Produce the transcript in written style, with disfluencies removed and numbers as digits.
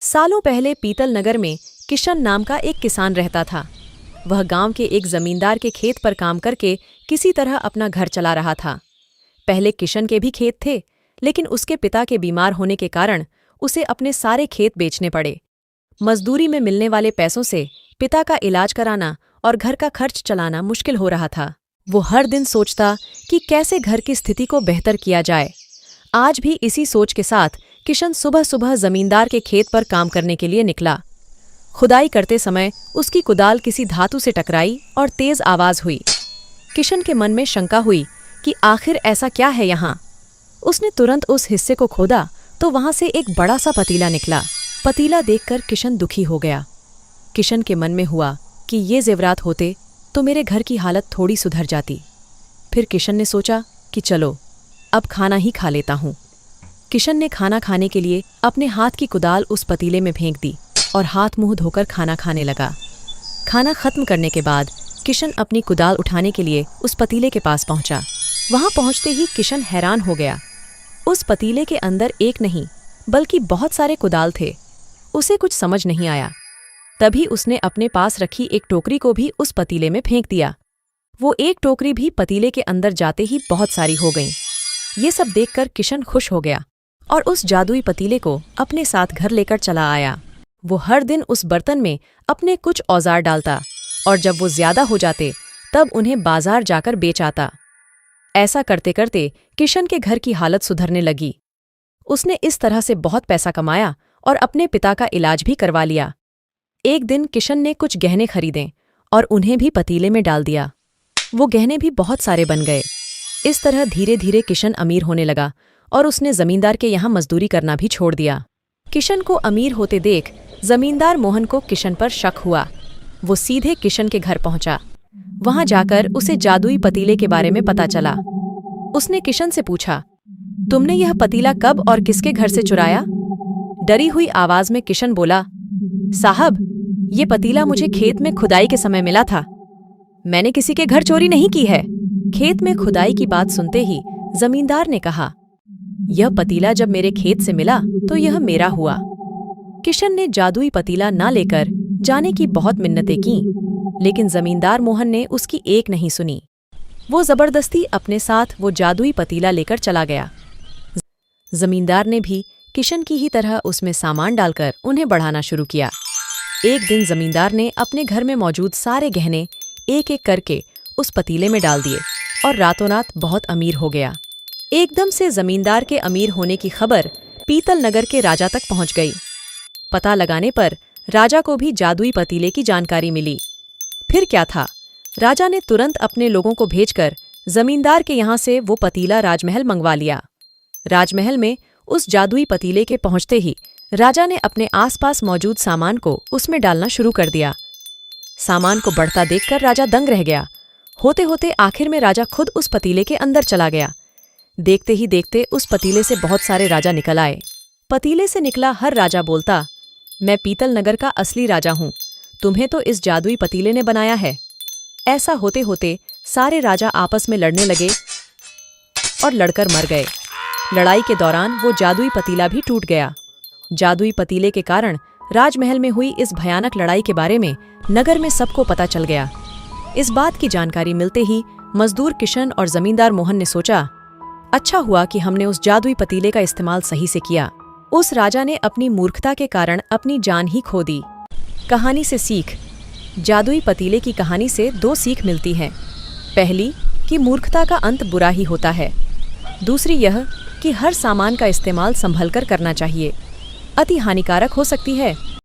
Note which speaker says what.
Speaker 1: सालों पहले पीतल नगर में किशन नाम का एक किसान रहता था। वह गांव के एक जमींदार के खेत पर काम करके किसी तरह अपना घर चला रहा था। पहले किशन के भी खेत थे, लेकिन उसके पिता के बीमार होने के कारण उसे अपने सारे खेत बेचने पड़े। मजदूरी में मिलने वाले पैसों से पिता का इलाज कराना और घर का खर्च चलाना मुश्किल हो रहा था। वो हर दिन सोचता कि कैसे घर की स्थिति को बेहतर किया जाए। आज भी इसी सोच के साथ किशन सुबह सुबह जमींदार के खेत पर काम करने के लिए निकला। खुदाई करते समय उसकी कुदाल किसी धातु से टकराई और तेज आवाज हुई। किशन के मन में शंका हुई कि आखिर ऐसा क्या है यहाँ। उसने तुरंत उस हिस्से को खोदा तो वहां से एक बड़ा सा पतीला निकला। पतीला देखकर किशन दुखी हो गया। किशन के मन में हुआ कि ये जेवरात होते तो मेरे घर की हालत थोड़ी सुधर जाती। फिर किशन ने सोचा कि चलो अब खाना ही खा लेता हूँ। किशन ने खाना खाने के लिए अपने हाथ की कुदाल उस पतीले में फेंक दी और हाथ मुंह धोकर खाना खाने लगा। खाना खत्म करने के बाद किशन अपनी कुदाल उठाने के लिए उस पतीले के पास पहुंचा। वहां पहुंचते ही किशन हैरान हो गया। उस पतीले के अंदर एक नहीं बल्कि बहुत सारे कुदाल थे। उसे कुछ समझ नहीं आया। तभी उसने अपने पास रखी एक टोकरी को भी उस पतीले में फेंक दिया। वो एक टोकरी भी पतीले के अंदर जाते ही बहुत सारी हो गईं। ये सब देखकर किशन खुश हो गया और उस जादुई पतीले को अपने साथ घर लेकर चला आया। वो हर दिन उस बर्तन में अपने कुछ औजार डालता और जब वो ज्यादा हो जाते तब उन्हें बाजार जाकर बेच आता। ऐसा करते करते किशन के घर की हालत सुधरने लगी। उसने इस तरह से बहुत पैसा कमाया और अपने पिता का इलाज भी करवा लिया। एक दिन किशन ने कुछ गहने खरीदे और उन्हें भी पतीले में डाल दिया। वो गहने भी बहुत सारे बन गए। इस तरह धीरे धीरे किशन अमीर होने लगा और उसने जमींदार के यहाँ मजदूरी करना भी छोड़ दिया। किशन को अमीर होते देख जमींदार मोहन को किशन पर शक हुआ। वो सीधे किशन के घर पहुंचा। वहां जाकर उसे जादुई पतीले के बारे में पता चला। उसने किशन से पूछा, तुमने यह पतीला कब और किसके घर से चुराया? डरी हुई आवाज में किशन बोला, साहब, ये पतीला मुझे खेत में खुदाई के समय मिला था। मैंने किसी के घर चोरी नहीं की है। खेत में खुदाई की बात सुनते ही जमींदार ने कहा, यह पतीला जब मेरे खेत से मिला तो यह मेरा हुआ। किशन ने जादुई पतीला ना लेकर जाने की बहुत मिन्नतें की, लेकिन जमींदार मोहन ने उसकी एक नहीं सुनी। वो जबरदस्ती अपने साथ वो जादुई पतीला लेकर चला गया। जमींदार ने भी किशन की ही तरह उसमें सामान डालकर उन्हें बढ़ाना शुरू किया। एक दिन जमींदार ने अपने घर में मौजूद सारे गहने एक एक करके उस पतीले में डाल दिए और रातों रात बहुत अमीर हो गया। एकदम से जमींदार के अमीर होने की खबर पीतल नगर के राजा तक पहुंच गई। पता लगाने पर राजा को भी जादुई पतीले की जानकारी मिली। फिर क्या था, राजा ने तुरंत अपने लोगों को भेजकर जमींदार के यहाँ से वो पतीला राजमहल मंगवा लिया। राजमहल में उस जादुई पतीले के पहुंचते ही राजा ने अपने आसपास मौजूद सामान को उसमें डालना शुरू कर दिया। सामान को बढ़ता देखकर राजा दंग रह गया। होते होते आखिर में राजा खुद उस पतीले के अंदर चला गया। देखते ही देखते उस पतीले से बहुत सारे राजा निकल आए। पतीले से निकला हर राजा बोलता, मैं पीतल नगर का असली राजा हूँ, तुम्हें तो इस जादुई पतीले ने बनाया है। ऐसा होते होते सारे राजा आपस में लड़ने लगे और लड़कर मर गए। लड़ाई के दौरान वो जादुई पतीला भी टूट गया। जादुई पतीले के कारण राजमहल में हुई इस भयानक लड़ाई के बारे में नगर में सबको पता चल गया। इस बात की जानकारी मिलते ही मजदूर किशन और जमींदार मोहन ने सोचा, अच्छा हुआ कि हमने उस जादुई पतीले का इस्तेमाल सही से किया। उस राजा ने अपनी मूर्खता के कारण अपनी जान ही खो दी। कहानी से सीख। जादुई पतीले की कहानी से दो सीख मिलती हैं। पहली कि मूर्खता का अंत बुरा ही होता है। दूसरी यह कि हर सामान का इस्तेमाल संभलकर करना चाहिए। अति हानिकारक हो सकती है